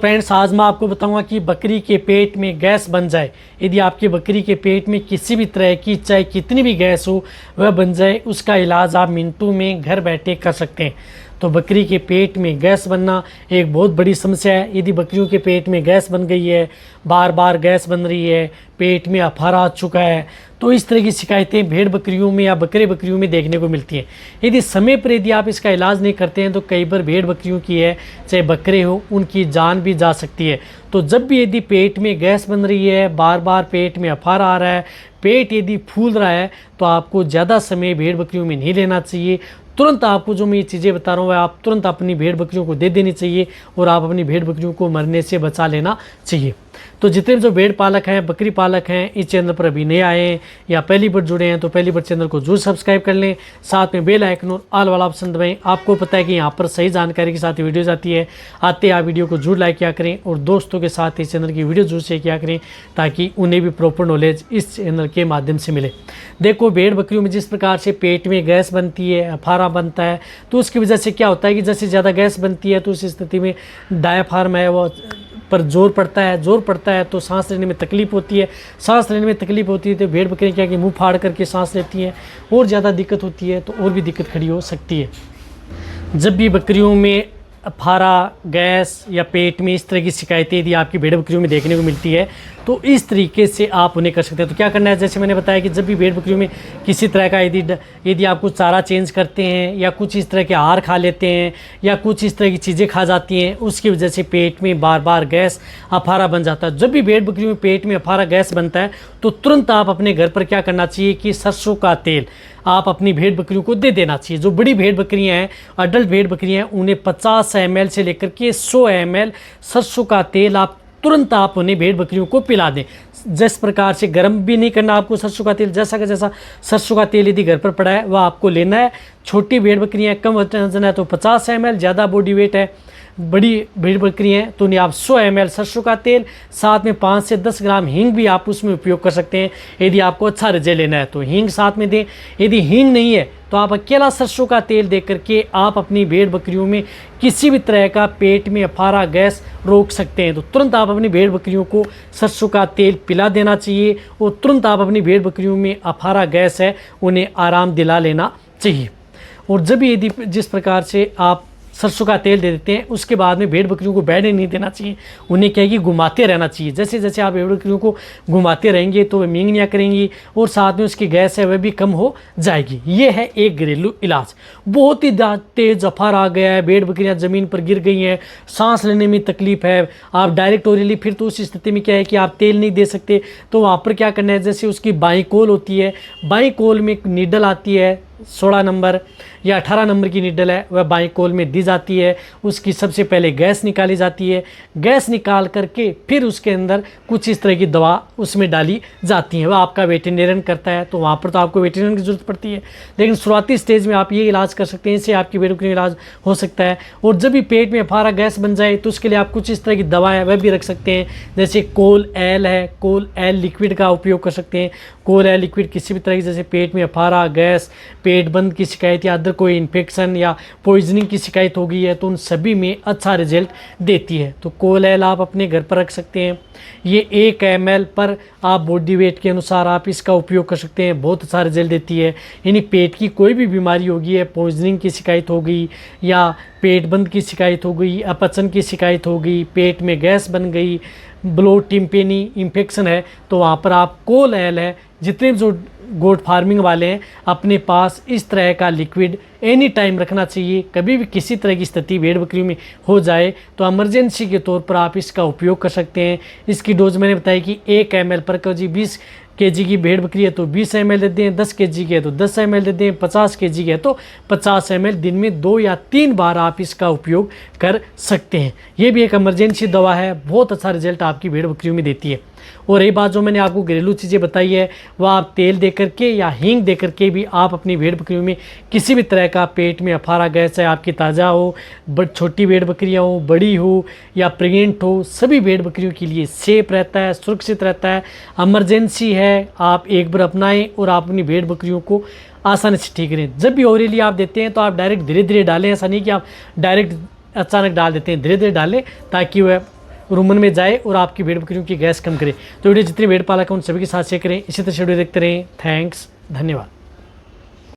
Friends, आज मैं आपको बताऊंगा कि बकरी के पेट में गैस बन जाए, यदि आपकी बकरी के पेट में किसी भी तरह की चाहे कितनी भी गैस हो वह बन जाए, उसका इलाज आप मिनटों में घर बैठे कर सकते हैं। तो बकरी के पेट में गैस बनना एक बहुत बड़ी समस्या है। यदि बकरियों के पेट में गैस बन गई है, बार बार गैस बन रही है, पेट में अफारा आ चुका है, तो इस तरह की शिकायतें भेड़ बकरियों में या बकरे बकरियों में देखने को मिलती हैं। यदि समय पर यदि आप इसका इलाज नहीं करते हैं तो कई बार भेड़ बकरियों की है चाहे बकरे हो, उनकी जान भी जा सकती है। तो जब भी यदि पेट में गैस बन रही है, बार बार पेट में अफारा आ रहा है, पेट यदि फूल रहा है, तो आपको ज़्यादा समय भेड़ बकरियों में नहीं लेना चाहिए। तुरंत आपको जो मैं ये चीज़ें बता रहा हूँ आप तुरंत अपनी भेड़ बकरियों को दे देनी चाहिए और आप अपनी भेड़ बकरियों को मरने से बचा लेना चाहिए। तो जितने भी जो भेड़ पालक हैं, बकरी पालक हैं, इस चैनल पर अभी नए आए हैं या पहली बार जुड़े हैं तो पहली बार चैनल को जरूर सब्सक्राइब कर लें, साथ में बेल आइकन और ऑल वाला ऑप्शन दबाएं। आपको पता है कि यहाँ पर सही जानकारी के साथ वीडियो जाती है, आते आप वीडियो को जरूर लाइक किया करें और दोस्तों के साथ इस चैनल की वीडियो जरूर शेयर किया करें ताकि उन्हें भी प्रॉपर नॉलेज इस चैनल के माध्यम से मिले। देखो, भेड़ बकरियों में जिस प्रकार से पेट में गैस बनती है, अफारा बनता है, तो उसकी वजह से क्या होता है कि जैसे ज़्यादा गैस बनती है तो उस स्थिति में डायाफ्राम है वो पर जोर पड़ता है तो सांस लेने में तकलीफ होती है। सांस लेने में तकलीफ होती है तो भेड़ बकरियाँ क्या कि मुंह फाड़ करके सांस लेती हैं और ज़्यादा दिक्कत होती है तो और भी दिक्कत खड़ी हो सकती है। जब भी बकरियों में अफारा, गैस या पेट में इस तरह की शिकायतें यदि आपकी भेड़ बकरियों में देखने को मिलती है तो इस तरीके से आप उन्हें कर सकते हैं। तो क्या करना है, जैसे मैंने बताया कि जब भी भेड़ बकरियों में किसी तरह का यदि आप कुछ चारा चेंज करते हैं या कुछ इस तरह के आहार खा लेते हैं या कुछ इस तरह की चीज़ें खा जाती हैं, उसकी वजह से पेट में बार बार गैस, अफारा बन जाता है। जब भी भेड़ बकरियों में पेट में अफारा, गैस बनता है तो तुरंत आप अपने घर पर क्या करना चाहिए कि सरसों का तेल आप अपनी भेड़ बकरियों को दे देना चाहिए। जो बड़ी भेड़ बकरियां हैं, अडल्ट भेड़ बकरियां हैं, उन्हें 50 ml से लेकर के 100 ml सरसों का तेल तुरंत आप उन्हें भेड़ बकरियों को पिला दें। जिस प्रकार से गर्म भी नहीं करना आपको सरसों का तेल, जैसा का जैसा सरसों का तेल यदि घर पर पड़ा है वह आपको लेना है। छोटी भेड़ बकरियां, कम वजन है तो 50 ml, ज़्यादा बॉडी वेट है, बड़ी भेड़ बकरी हैं तो उन्हें आप 100 ml सरसों का तेल, साथ में 5 से 10 ग्राम हींग भी आप उसमें उपयोग कर सकते हैं। यदि आपको अच्छा रिजल्ट लेना है तो हींग साथ में दें। यदि हींग नहीं है तो आप अकेला सरसों का तेल दे करके आप अपनी भेड़ बकरियों में किसी भी तरह का पेट में अफारा, गैस रोक सकते हैं। तो तुरंत आप अपनी भेड़ बकरियों को सरसों का तेल पिला देना चाहिए और तुरंत आप अपनी भेड़ बकरियों में अफारा, गैस है, उन्हें आराम दिला लेना चाहिए। और जब भी यदि जिस प्रकार से आप सरसों का तेल दे देते हैं उसके बाद में भेड़ बकरियों को बैठने नहीं देना चाहिए, उन्हें क्या है कि घुमाते रहना चाहिए। जैसे जैसे आप भेड़ बकरियों को घुमाते रहेंगे तो वे मींगनियाँ करेंगी और साथ में उसकी गैस है वह भी कम हो जाएगी। ये है एक घरेलू इलाज। बहुत ही तेज अफार आ गया है, भेड़ बकरियाँ ज़मीन पर गिर गई हैं, सांस लेने में तकलीफ है, आप डायरेक्ट ओरली, फिर तो उस स्थिति में क्या है कि आप तेल नहीं दे सकते। तो वहाँ पर क्या करना है, जैसे उसकी बाई कोल होती है, बाई कोल में एक नीडल आती है, 16 नंबर या 18 नंबर की नीडल है, वह बाई कोल में दी जाती है। उसकी सबसे पहले गैस निकाली जाती है, गैस निकाल करके फिर उसके अंदर कुछ इस तरह की दवा उसमें डाली जाती है। वह आपका वेटरनरियन करता है, तो वहाँ पर तो आपको वेटरनरियन की ज़रूरत पड़ती है, लेकिन शुरुआती स्टेज में आप ये इलाज कर सकते हैं, इससे आपकी भेड़ बकरी का इलाज हो सकता है। और जब भी पेट में अफारा, गैस बन जाए तो उसके लिए आप कुछ इस तरह की दवा है वह भी रख सकते हैं। जैसे कोल एल है, कोल एल लिक्विड का उपयोग कर सकते हैं। कोल एल लिक्विड किसी भी तरह की जैसे पेट में अफारा, गैस, पेट बंद की शिकायत या अदर कोई इन्फेक्शन या पॉइजनिंग की शिकायत हो गई है तो उन सभी में अच्छा रिजल्ट देती है। तो कोल एल आप अपने घर पर रख सकते हैं। ये 1 ml पर आप बॉडी वेट के अनुसार आप इसका उपयोग कर सकते हैं, बहुत अच्छा रिजल्ट देती है। यानी पेट की कोई भी बीमारी होगी है, पॉइजनिंग की शिकायत हो गई या पेट बंद की शिकायत हो गई, अपचन की शिकायत हो गई, पेट में गैस बन गई, ब्लोट, टिम्पेनी इन्फेक्शन है, तो वहाँ पर आप कोल एल है, जितने भी जो गोट फार्मिंग वाले हैं अपने पास इस तरह का लिक्विड एनी टाइम रखना चाहिए। कभी भी किसी तरह की स्थिति भेड़ बकरी में हो जाए तो इमरजेंसी के तौर पर आप इसका उपयोग कर सकते हैं। इसकी डोज मैंने बताई कि 1 ml पर केजी, 20 kg की भेड़ बकरी है तो 20 ml दे दें, 10 kg की है तो 10 ml दे दें, 50 kg की है तो 50 ml दिन में 2 या 3 बार आप इसका उपयोग कर सकते हैं। ये भी एक इमरजेंसी दवा है, बहुत अच्छा रिजल्ट आपकी भेड़ बकरियों में देती है। और ये बात जो मैंने आपको घरेलू चीज़ें बताई है वह आप तेल दे करके या हींग दे करके भी आप अपनी भेड़ बकरियों में किसी भी तरह का पेट में अफारा, गैस है, आपकी ताज़ा हो, छोटी भेड़ बकरियाँ हो, बड़ी हो या प्रेग्नेंट हो, सभी भेड़ बकरियों के लिए सेफ रहता है, सुरक्षित रहता है। इमरजेंसी है, आप एक बार अपनाएं और आप अपनी भेड़ बकरियों को आसानी से ठीक करें। जब भी ओरली आप देते हैं तो आप डायरेक्ट धीरे धीरे डालें, ऐसा नहीं कि आप डायरेक्ट अचानक डाल देते हैं, धीरे धीरे डालें ताकि वह रुमन में जाए और आपकी भेड़ बकरियों की गैस कम करे। तो वीडियो जितने भेड़ पालक हैं उन सभी के साथ शेयर करें। इसी तरह वीडियो देखते रहें। थैंक्स, धन्यवाद।